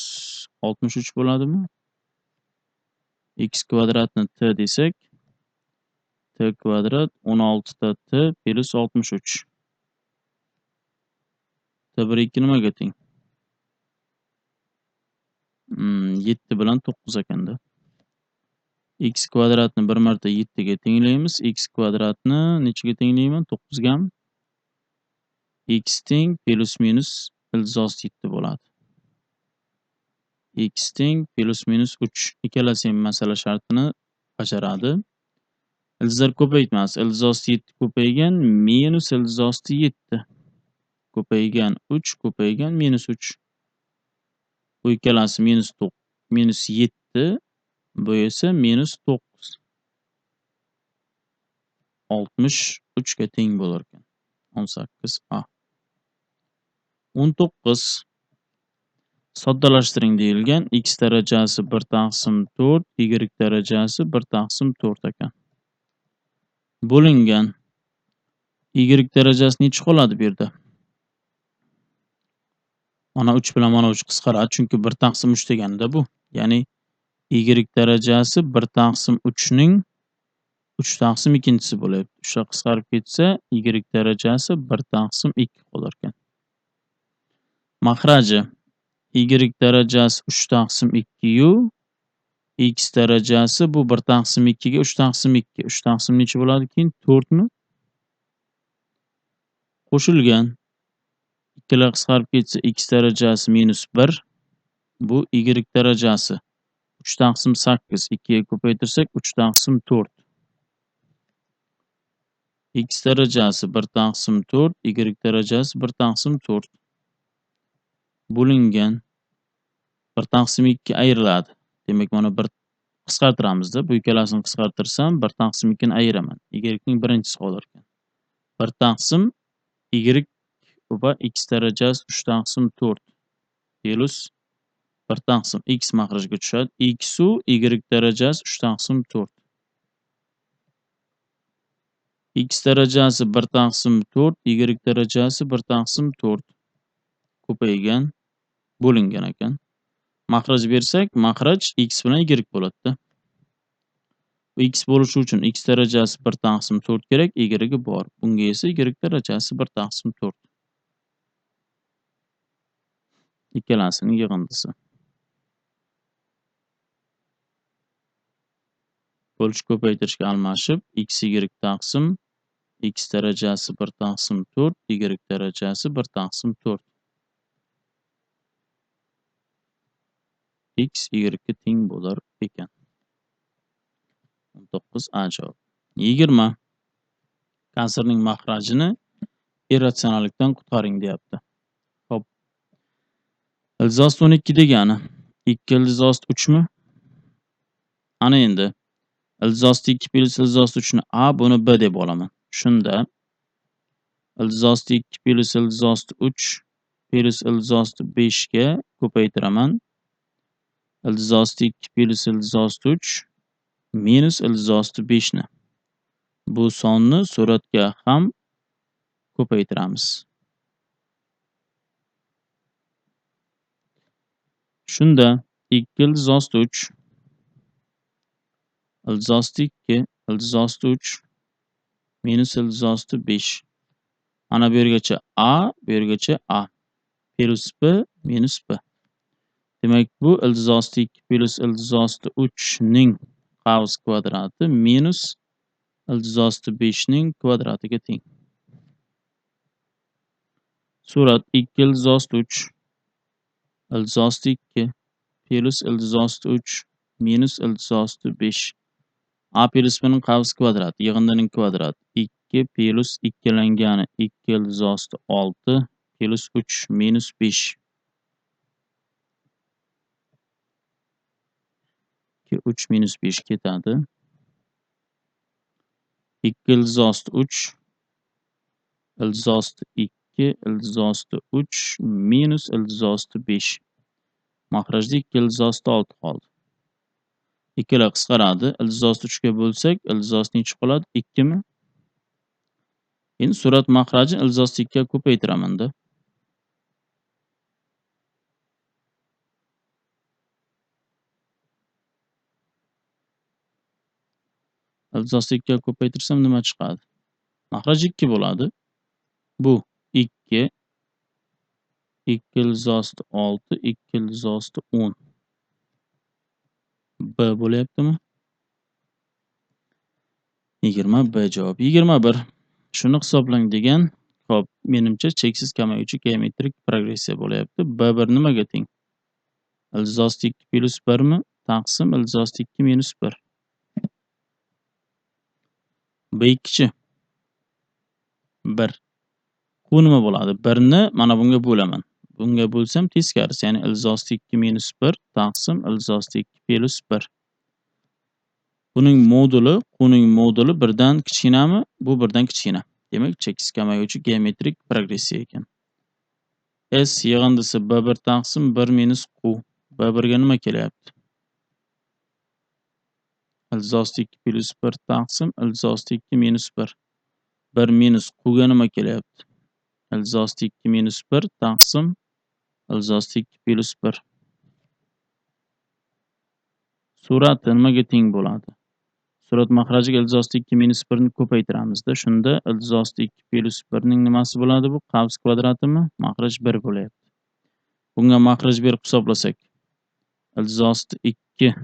63 bo'ladimi? X kvadratni t desak, t kvadrat 16 ta t plus 63. T1 2 nimaga teng? 7 bilan 9 ekanda. X kvadratni bir marta 7 ga tenglaymiz. X kvadratni nechaga tenglayman? 9 gami? X teng plus minus ildizosi 7 bo'ladi. X teng plus minus 3. Ikkalasi ham masala shartini bajaradi. Ildizlar ko'paytmasi. Ildizosi 7 ko'paygan minus ildizosi 7. Ko'paygan 3 ko'paygan minus 3. Bu ikkalasi minus 7, bu esa minus 9. 63 ga teng bo'lar ekan. 18 A. 19. Soddalashtiring deyilgan. X darajasi 1 taqsim 4, y darajasi 1 taqsim 4 ekan. Bo'lingan. Y darajasi necha qoladi bu yerda? Mana 3 bilan mana 3 qisqaradi, chunki 1 taqsim 3 deganida bu. Ya'ni y darajasi 1 taqsim 3 ning 3 taqsim 2-chisi bo'ladi. 3 ta qisqarib ketsa, y darajasi 1 taqsim 2 qolar ekan. Mahraji y darajasi 3 taqsim 2 yu x darajasi bu 1 taqsim 2 ga 3 taqsim 2. 3 taqsim necha bo'ladi keyin? 4 mi? Qo'shilgan. Ikkalar qisqarib ketsa x darajasi minus 1. Bu y darajasi 3 taqsim 8. 2 ga ko'paytirsak 3 taqsim 4. X darajasi 1 taqsim 4, y darajasi 1 taqsim 4. Bo'lingan 1 taqsim 2 ayriladi. Demak, mana 1 qisqartiramizda. Bu ikkalasini qisqartirsam 1 taqsim 2 ni ayiraman. Y ning birinchisi qolar ekan. 1 taqsim y va x darajasi 3 taqsim 4 plus 1 taqsim x mahrajga tushadi. X u y darajasi 3 taqsim 4. X darajasi 1 taqsim 4, y darajasi 1 taqsim 4 ko'paygan, bo'lingan ekan. Mahraj bersak, mahraj x bilan y bo'ladi-da. X bo'lishi uchun x darajasi 1 taqsim 4 kerak, y bor. Bunga esa y darajasi 1 taqsim 4. Ikkalasining yig'indisi. Bo'lish ko'paytirishga almashib, x y taqsim x darajasi 1 taqsim 4, y darajasi 1 taqsim 4. X y ga teng bo'lar ekan. 19 A javob. 20. Kasrning mahrajini irratsionallikdan qutqaring deyapti. Xo'p. Ildizosi 12 degani 2 ildizosi 3 mi? Ana endi ildizosi 2 plus ildizosi 3 ni A, buni B deb olaman. Shunda ildizosi 2 plus ildizosi 3 plus ildizosi 5 ga ko'paytiraman. Ildizosi 2 plus ildizosi 3 minus ildizosi 5 ni. Bu sonni suratga ham ko'paytiramiz. Shunda 2 ildiz osti 3 ildiz osti 2 ildiz osti 3 minus ildiz osti 5. Mana bu yergacha A, bu yergacha A. Plus B minus B. Demak, bu ildiz osti 2 plus ildiz osti 3 ning qavs kvadrati minus ildiz osti 5 ning kvadratiga teng. Surat 2 ildiz osti 3 ildiz osti 2 plus ildiz osti 3 minus ildiz osti 5. A plus B ning qavs kvadrati, yig'indining kvadrati 2 plus 2langani 2 ildiz osti 6 plus 3 minus 5. 3 minus 5 ketadi. 2 ildiz osti 3 ildiz osti 2 ildiz osti 3 minus ildiz osti 5. Mahrajda 2 ildiz osti 6 qoldi. Ikkilar qisqaradi. Ildiz osti 3 ga bo'lsak, ildiz osti nechi qoladi? 2 mi? Endi surat mahrajini ildiz osti 2 ga ko'paytiraman-da. Ildiz osti 2 ga ko'paytirsam nima chiqadi? Mahraj 2 bo'ladi. Bu 2 2 ildiz osti 6 2 ildiz osti 10. B bo'lyaptimi? 20 B javob 21. Shuni hisoblang degan. Xo'p, menimcha cheksiz kamayuvchi geometrik progressiya bo'lyapti. B1 nimaga teng? Ildiz osti 2 plus 1 mi? Taqsim ildiz osti 2 minus 1. B2-chi 1. Bu nima bo'ladi? 1 ni mana bunga bo'laman. Bunga bo'lsam teskarisi, ya'ni ildiz osti 2 minus 1 taqsim ildiz osti 2 plus 1. Buning moduli 1 dan kichkinami? Bu 1 dan kichkina. Demak, cheksiz kamayuvchi geometrik progressiya ekan. S yig'indisi B1 taqsim 1 minus Q. B1 ga nima kelyapti? Ildiz osti 2 plus 1 taqsim ildiz osti 2 minus 1. 1 minus Q ga nima kelyapti? Ildiz osti 2 minus 1 taqsim ildiz osti 2 plus 1. Surati nimaga teng bo'ladi? Surat mahrajiga ildiz osti 2 minus 1 ni ko'paytiramizda. Shunda ildiz osti 2 plus 1 ning nimasi bo'ladi bu? Qavs kvadratimi? Mahraj 1 bo'lyapti. Bunga mahraj berib hisoblasak, ildiz osti 2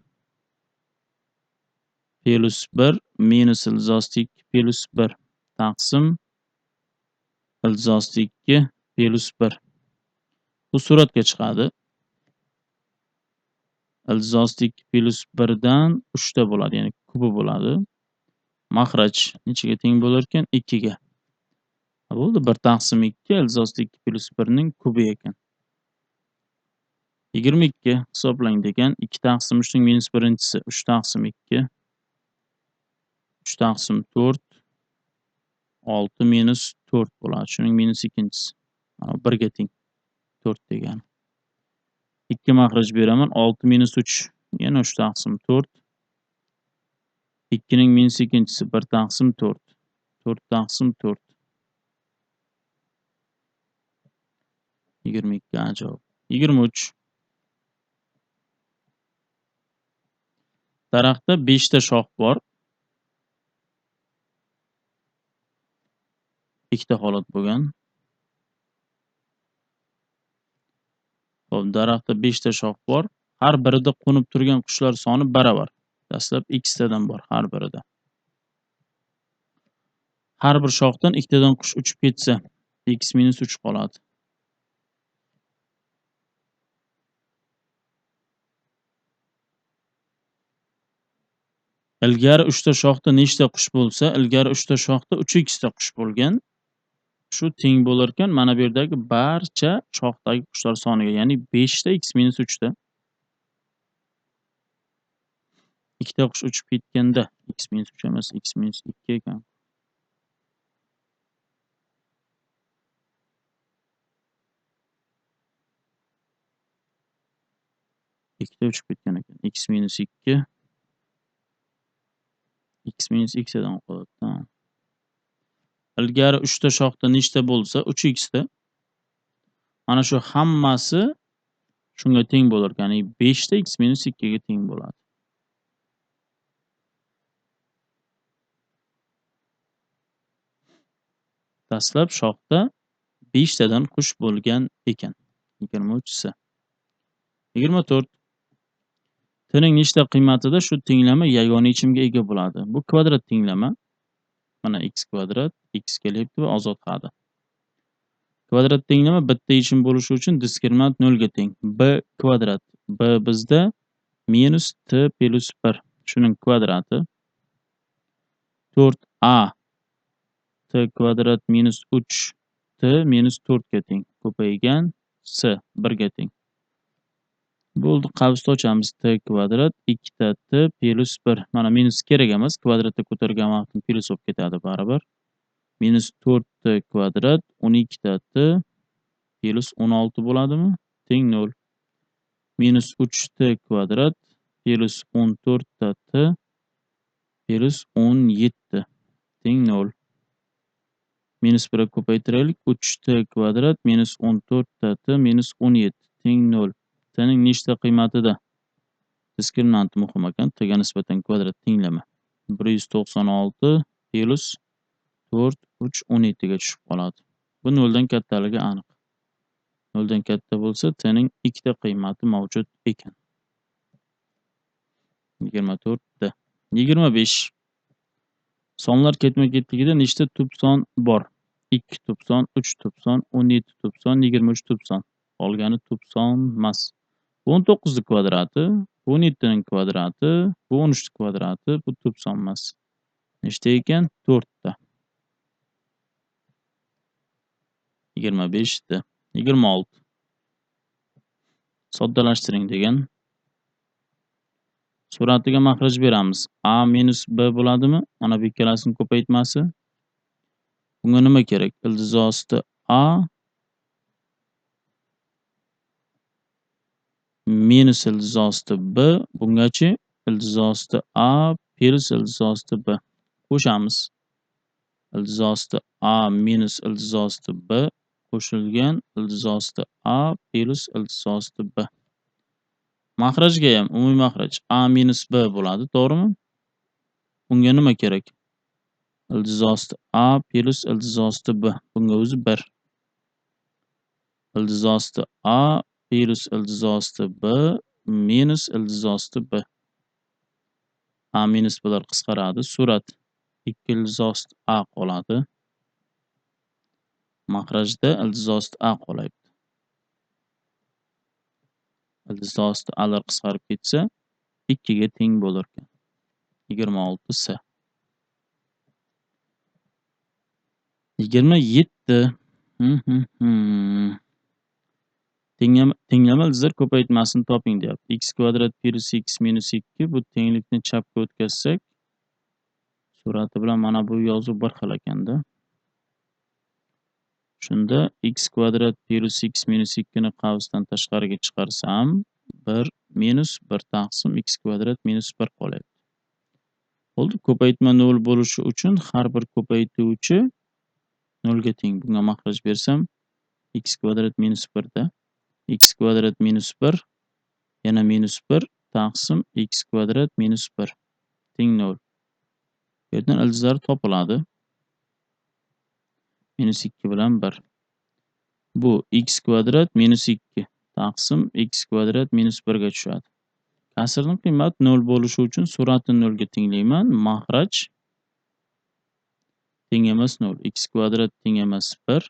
plus 1 minus ildiz osti 2 plus 1 taqsim ildiz osti 2 plus 1. Bu suratga chiqadi. Ildiz osti 2 plus 1 dan 3 ta bo'ladi, ya'ni kubi bo'ladi. Mahraj nechaga teng bo'lar ekan? 2 ga. Bo'ldi, 1 taqsim 2 ildiz osti 2 plus 1 ning kubi ekan. 22 hisoblang degan. 2 taqsim 3 ning minus 1-chisi 3 taqsim 2 3 taqsim 4 6 minus 4 bo'ladi. Shuning minus 2-chisi. Mana 1 ga teng. 4 degani. 2 mahraj beraman. 6 minus 3 yana 3 taqsim 4. 2 ning minus 2-chisi 1 taqsim 4. 4 taqsim 4. 22 javob. 23. Daraxtda 5 ta shox bor. Ikkita holat bo'lgan. Xo'p, daraxtda 5 ta shox bor. Har birida qo'nib turgan qushlar soni baravar. Dastlab x tadan bor har birida. Har bir shoxdan ikkitadan qush uchib ketsa, x minus 3 qoladi. Ilgari 3 ta shoxda nechta qush bo'lsa, ilgari 3 ta shoxda 3x ta qush bo'lgan. Shu teng bo'lar ekan mana bu yerdagi barcha shoxdagi qushlar soniga, ya'ni 5 ta x minus 3 ta. Ikkita qush uchib ketganda x minus 3 emas, x minus 2 ekan. Ikkita uchib ketgan ekan. X minus 2 x minus x dan qoladi. Ilgari 3 ta shoxda nechta bo'lsa, 3x ta. Mana shu hammasi shunga teng bo'lar ekan. Ya'ni 5 ta x minus 2 ga teng bo'ladi. Dastlab shoxda 5 tadan qush bo'lgan ekan. 23 C. 24. T'ning nechta qiymatida shu tenglama yagona yechimga ega bo'ladi? Bu kvadrat tenglama. Mana x kvadrat, x kelyapti va ozod hadi. Kvadrat tenglama bitta yechim bo'lishi uchun diskriminant 0 ga teng. B kvadrat. B bizda minus t plus 1. Shuning kvadrati. 4a t kvadrat minus 3 t minus 4 ga teng. Ko'paygan c 1 ga teng. Bo'ldi, qavsni ochamiz. T kvadrat 2 ta t plus 1. Mana minus kerak emas, kvadratga ko'targan vaqtim plus bo'lib ketadi baribir. Minus 4t kvadrat 12 ta t plus 16 bo'ladimi? Teng 0. Minus 3t kvadrat plus 14 ta t plus 17 teng 0. Minus 1 ga ko'paytiraylik. 3t kvadrat minus 14 ta t minus 17 teng 0. T'ning nechta qiymatida? Diskriminanti muhim ekan. T'ga nisbatan kvadrat tenglama. 196 plus 4, 3, 17 ga tushib qoladi. Bu 0 dan kattaligi aniq. 0 dan katta bo'lsa, t'ning ikkita qiymati mavjud ekan. 24 D. 25. Sonlar ketma-ketligida nechta tub son bor? 2 tub son, 3 tub son, 17 tub son, 23 tub son. Qolgani tub son emas. 19 ning kvadrati, 17 ning kvadrati, 13 ning kvadrati, bu tub son emas. Nechta ekan? 4 ta. 25 D. 26. Soddalashtiring degan. Suratiga makhraj beramiz. A minus B bo'ladimi? Mana bu ikkalasining ko'paytmasi. Bunga nima kerak? Ildizosti A minus ildizosti B. Bungachi ildizosti A plus ildizosti B. Qo'shamiz. Ildizosti A minus ildizosti B qo'shilgan ildizosti A plus ildizosti B. Makhrajga ham umumiy makhraj A minus B bo'ladi, to'g'rimi? Bunga nima kerak? Ildizosti A plus ildizosti B. Bunga o'zi 1. Ildizosti A plus ildizosti B minus ildizosti B. A minus B'lar qisqaradi. Surat 2 ildizosti A qoladi. Makhrajda ildizosti A qolayapti. Ildizosti A'lar qisqarib ketsa 2 ga teng bo'lar ekan. 26 C. 27. Tenglama ildizlar ko'paytmasini toping deyapti. X kvadrat plus x minus 2. Bu tenglikni chapga o'tkazsak, surati bilan mana bu yozuv bir xil ekanda. Shunda x kvadrat plus x minus 2 ni qavsdan tashqariga chiqarsam, 1 minus 1 taqsim x kvadrat minus 1 qolyapti. Bo'ldi, ko'paytma 0 bo'lishi uchun har bir ko'paytuvchi 0 ga teng. Bunga makhraj bersam, x kvadrat minus 1 da x kvadrat minus 1 yana minus 1 taqsim x kvadrat minus 1 teng 0. Bu yerdan ildizlar topiladi. Minus 2 bilan 1. Bu x kvadrat minus 2 taqsim x kvadrat minus 1 ga tushadi. Kasrning qiymati 0 bo'lishi uchun suratni 0 ga tenglayman. Makhraj teng emas 0. X kvadrat teng emas 1.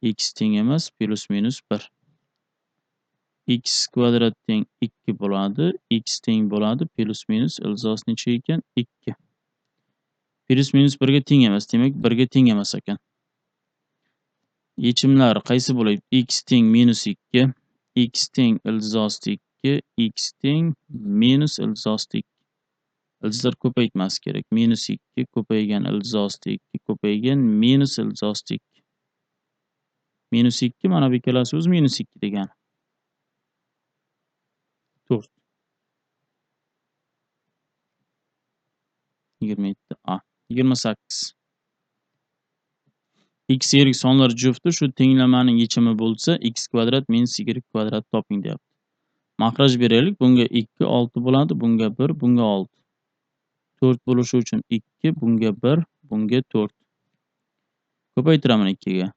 X teng emas plus minus 1. X kvadrat teng 2 bo'ladi. X teng bo'ladi plus minus ildizosi necha ekan? 2. Plus minus 1 ga teng emas, demak 1 ga teng emas ekan. Yechimlar qaysi bo'ladi? X teng minus 2, x teng ildizosi 2, x teng minus ildizosi 2. Ildizlar ko'paytmasi kerak. Minus 2 ko'paygan ildizosi 2 ko'paygan minus ildizosi 2. Minus 2 mana bu ikkalasi o'zi minus 2 degani. 4. 27 A. 28. X y sonlar jufti shu tenglamaning yechimi bo'lsa, x kvadrat minus y kvadrat toping deyapti. Makraj beraylik. Bunga 2 6 bo'ladi, bunga 1, bunga 6. 4 bo'lishi uchun 2, bunga 1, bunga 4. Ko'paytiraman 2 ga.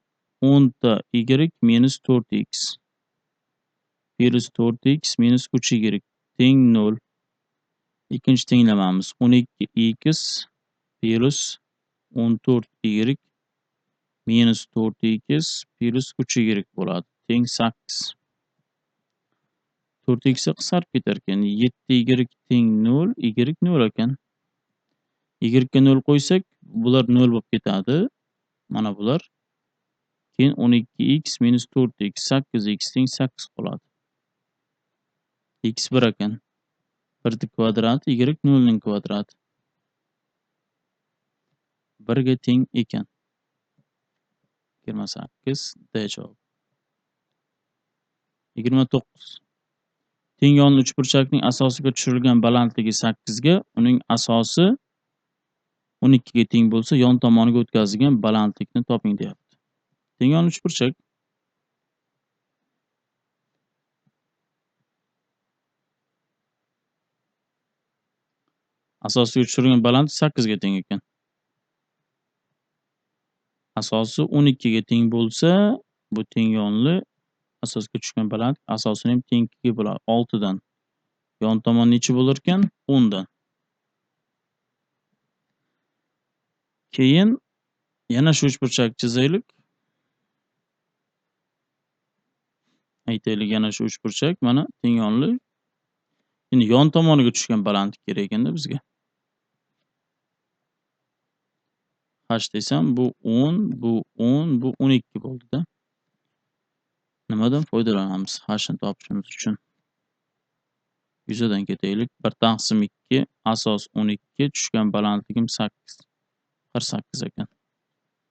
10 ta y minus 4x plus 4x minus 3y teng 0. Ikkinchi tenglamamiz 12x plus 14y minus 4x plus 3y bo'ladi. Teng 8. 4x qisqarib ketar ekan. 7y teng 0, y 0 ekan. Y ga 0 qo'ysak, bular 0 bo'lib ketadi. Mana bular. Keyin 12x minus 4x 8x teng 8 qoladi. X 1 ekan. 1 ning kvadrati y 0 ning kvadrati. 1 ga teng ekan. 28 D javob. 29. Teng yonli uchburchakning asosiga tushirilgan balandligi 8 ga, uning asosi 12 ga teng bo'lsa, yon tomoniga o'tkazilgan balandlikni toping deyapti. Teng yonli uchburchak. Asosiga tushirilgan balandlik 8 ga teng ekan. Asosi 12 ga teng bo'lsa, bu teng yonli asosga tushgan balandlik asosini ham teng 2 ga bo'ladi. 6 dan. Yon tomon necha bo'lar ekan? 10 dan. Keyin yana shu uchburchak chizaylik. Aytaylik, yana shu uchburchak mana teng yonli. Endi yon tomoniga tushgan balandlik kerak ekanda bizga. H desam, bu 10, bu 10, bu 12 bo'ldi-da. Nimadan foydalanamiz H ni topishimiz uchun? Yuzadan ketaylik. 1 taqsim 2, asos 12, tushgan balandligim 8. 48 ekan.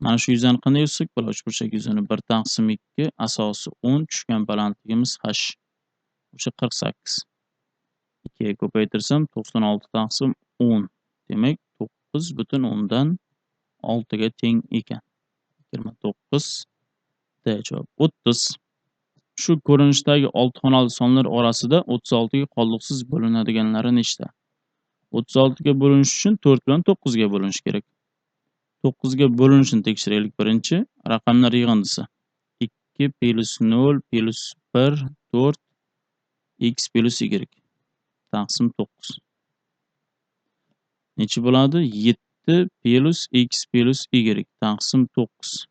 Mana shu yuzani qanday yozsak bo'ladi? Uchburchak yuzini 1 taqsim 2, asosi 10, tushgan balandligimiz H. O'sha 48. 2 ga ko'paytirsam 96 taqsim 10. Demak, 9,10 dan 6 ga teng ekan. 29 D javob. 30. Shu ko'rinishdagi 6 xonali sonlar orasida 36 ga qoldiqsiz bo'linadiganlari nechta? 36 ga bo'linish uchun 4 bilan 9 ga bo'linish kerak. 9 ga bo'linishini tekshiraylik birinchi. Raqamlar yig'indisi. 2 plus 0 plus 1 4 x plus y taqsim 9. Necha bo'ladi? 7 plus x plus y taqsim 9.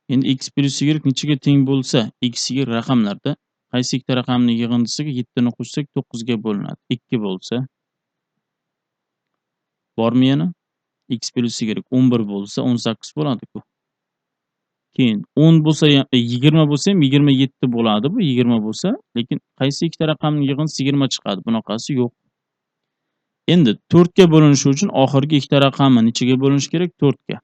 Endi x plus y nechaga teng bo'lsa, x y raqamlarda qaysi ikkita raqamning yig'indisiga 7 ni qo'shsak 9 ga bo'linadi? 2 bo'lsa, bormi yana? X plus y 11 bo'lsa 18 bo'ladi-ku. Keyin 10 bo'lsa, 20 bo'lsa ham 27 bo'ladi bu 20 bo'lsa, lekin qaysi ikkita raqamning yig'indisi 20 chiqadi? Bunaqasi yo'q. Endi 4 ga bo'linishi uchun oxirgi ikkita raqamni nechaga bo'linish kerak? 4 ga.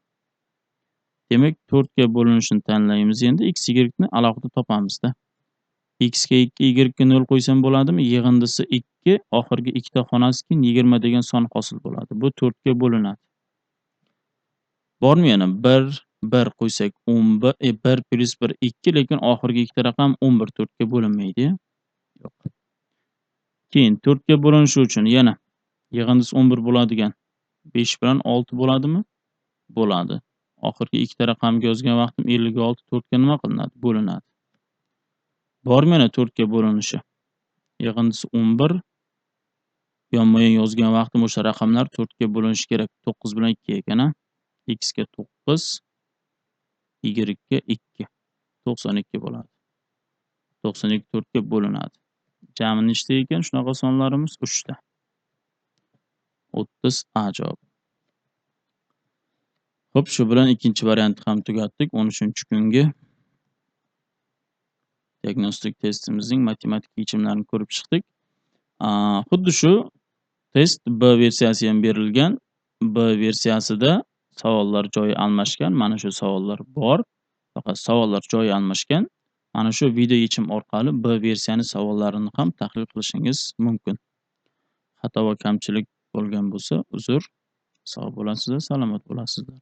Demak, 4 ga bo'linishini tanlaymiz endi. X, y ni alohida topamiz-da. X ga 2, y ga 0 qo'ysam bo'ladimi? Yig'indisi 2, oxirgi ikkita xonasi keyin 20 degan son hosil bo'ladi. Bu 4 ga bo'linadi. Bormi yana? 1 1 qo'ysak 11, 1 plus 1 2, lekin oxirgi ikkita raqam 11 4 ga bo'linmaydi. Yo'q. Keyin 4 ga bo'linishi uchun yana yig'indisi 11 bo'ladigan 5 bilan 6 bo'ladimi? Bo'ladi. Oxirgi ikkita raqamga yozgan vaqtim 56 4 ga nima qilinadi? Bo'linadi. Bormi yana 4 ga bo'linishi? Yig'indisi 11. Yonma-yon yozgan vaqtim o'sha raqamlar 4 ga bo'linishi kerak. 9 bilan 2 ekan-a. X ga 9, y ga 2. 92 bo'ladi. 92 4 ga bo'linadi. Jami nechta ekan shunaqa sonlarimiz? 3 ta. 30 A javob. Xo'p, shu bilan ikkinchi variantni ham tugatdik. 13-kungi diagnostik testimizning matematik yechimlarini ko'rib chiqdik. Xuddi shu test B versiyasi ham berilgan. B versiyasida savollar joyi almashgan. Mana shu savollar bor. Faqat savollar joyi almashgan. Mana shu video yechim orqali B versiyani savollarini ham tahlil qilishingiz mumkin. Xato va kamchilik bo'lgan bo'lsa, uzr. Sog' bo'lasizlar, salomat bo'lasizlar.